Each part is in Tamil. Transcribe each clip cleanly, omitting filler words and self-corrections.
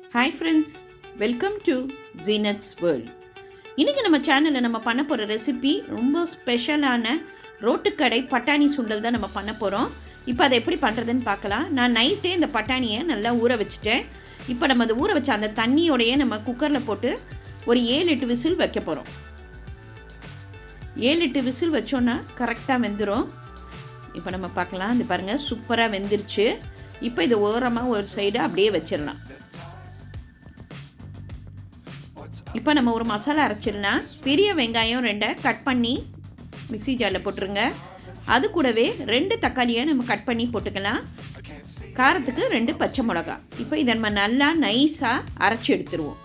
Hi friends, welcome to Zeenath's world. இன்றைக்கி நம்ம சேனலில் நம்ம பண்ண போகிற ரெசிபி ரொம்ப ஸ்பெஷலான ரோட்டுக்கடை பட்டாணி சுண்டல் தான் நம்ம பண்ண போகிறோம். இப்போ அதை எப்படி பண்ணுறதுன்னு பார்க்கலாம். நான் நைட்டே இந்த பட்டாணியை நல்லா ஊற வச்சுட்டேன். இப்போ நம்ம அதை ஊற வச்ச அந்த தண்ணியோடையே நம்ம குக்கரில் போட்டு ஒரு 7-8 விசில் வைக்க போகிறோம். 7-8 விசில் வச்சோன்னா கரெக்டாக வெந்துடும். இப்போ நம்ம பார்க்கலாம். இது பாருங்கள், சூப்பராக வெந்துருச்சு. இப்போ இது ஓரமாக ஒரு சைடு அப்படியே வச்சிடலாம். இப்போ நம்ம ஒரு மசாலா அரைச்சிடலாம். பெரிய வெங்காயம் 2 கட் பண்ணி மிக்ஸி ஜாரில் போட்டுருங்க. அது கூடவே 2 தக்காளியை நம்ம கட் பண்ணி போட்டுக்கலாம். காரத்துக்கு 2 பச்சை மிளகா. இப்போ இதை நம்ம நல்லா நைஸாக அரைச்சி எடுத்துருவோம்.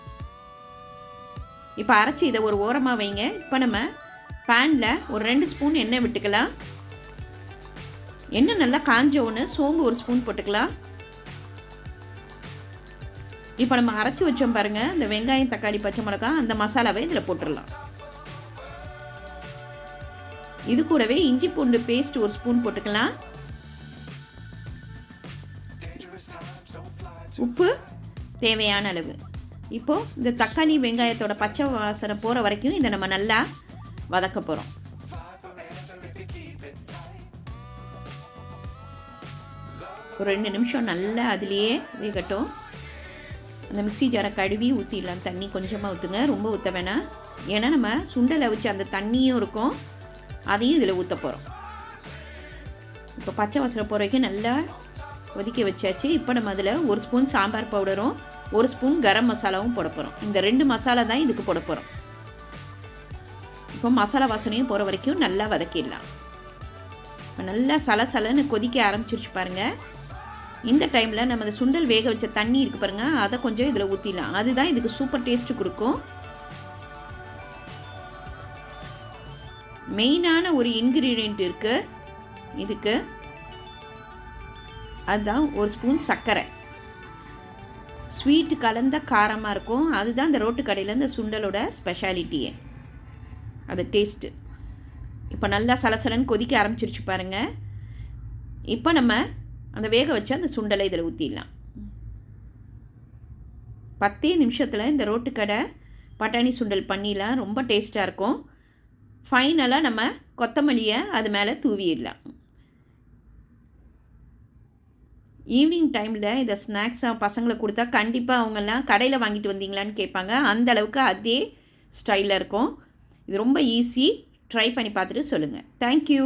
இப்போ அரைச்சி இதை ஒரு ஓரமாக வைங்க. இப்போ நம்ம பேனில் ஒரு 2 ஸ்பூன் எண்ணெய் விட்டுக்கலாம். எண்ணெய் நல்லா காஞ்ச ஒன்று சோம்பு 1 ஸ்பூன் போட்டுக்கலாம். இப்போ நம்ம அரைச்சி வச்சோம் பாருங்கள், இந்த வெங்காயம் தக்காளி பச்சை மிளகா அந்த மசாலாவை இதில் போட்டுடலாம். இது கூடவே இஞ்சி பூண்டு பேஸ்ட் 1 ஸ்பூன் போட்டுக்கலாம். உப்பு தேவையான அளவு. இப்போது இந்த தக்காளி வெங்காயத்தோட பச்சை வாசனை போகிற வரைக்கும் இதை நம்ம நல்லா வதக்க போகிறோம். ஒரு 2 நிமிஷம் நல்லா அதுலேயே வேகட்டும். அந்த மிக்ஸி ஜாரை கழுவி ஊற்றிடலாம். தண்ணி கொஞ்சமாக ஊற்றுங்க, ரொம்ப ஊற்ற வேணாம். ஏன்னா நம்ம சுண்டலை வச்சு அந்த தண்ணியும் இருக்கும், அதையும் இதில் ஊற்ற போகிறோம். இப்போ பச்சை வாசனை போகிற வரைக்கும் நல்லா ஒதுக்கி வச்சாச்சு. இப்போ நம்ம அதில் 1 ஸ்பூன் சாம்பார் பவுடரும் 1 ஸ்பூன் கரம் மசாலாவும் போட போகிறோம். இந்த 2 மசாலா தான் இதுக்கு போட போகிறோம். இப்போ மசாலா வாசனையும் போகிற வரைக்கும் நல்லா வதக்கிடலாம். இப்போ நல்லா சலசலன்னு கொதிக்க ஆரம்பிச்சிருச்சு பாருங்கள். இந்த டைமில் நம்ம அந்த சுண்டல் வேக வச்ச தண்ணி இருக்குது பாருங்கள், அதை கொஞ்சம் இதில் ஊற்றிடலாம். அதுதான் இதுக்கு சூப்பர் டேஸ்ட்டு கொடுக்கும். மெயினான ஒரு இன்க்ரீடியண்ட் இருக்குது இதுக்கு, அதுதான் 1 ஸ்பூன் சர்க்கரை. ஸ்வீட்டு கலந்த காரமாக இருக்கும். அதுதான் இந்த ரோட்டு கடையில் இந்த சுண்டலோட ஸ்பெஷாலிட்டியே, அது டேஸ்ட்டு. இப்போ நல்லா சலசலன்னு கொதிக்க ஆரம்பிச்சிருச்சு பாருங்கள். இப்போ நம்ம அந்த வேக வச்சு அந்த சுண்டலை இதில் ஊற்றிடலாம். 10 நிமிஷத்தில் இந்த ரோட்டுக்கடை பட்டாணி சுண்டல் பண்ணிடலாம். ரொம்ப டேஸ்ட்டாக இருக்கும். ஃபைனலாக நம்ம கொத்தமல்லியை அது மேலே தூவிடலாம். ஈவினிங் டைமில் இதை ஸ்நாக்ஸாக பசங்களை கொடுத்தா கண்டிப்பாக அவங்கெல்லாம் கடையில் வாங்கிட்டு வந்தீங்களான்னு கேட்பாங்க. அந்த அளவுக்கு அதே ஸ்டைலில் இருக்கும். இது ரொம்ப ஈஸி. ட்ரை பண்ணி பார்த்துட்டு சொல்லுங்கள். தேங்க்யூ.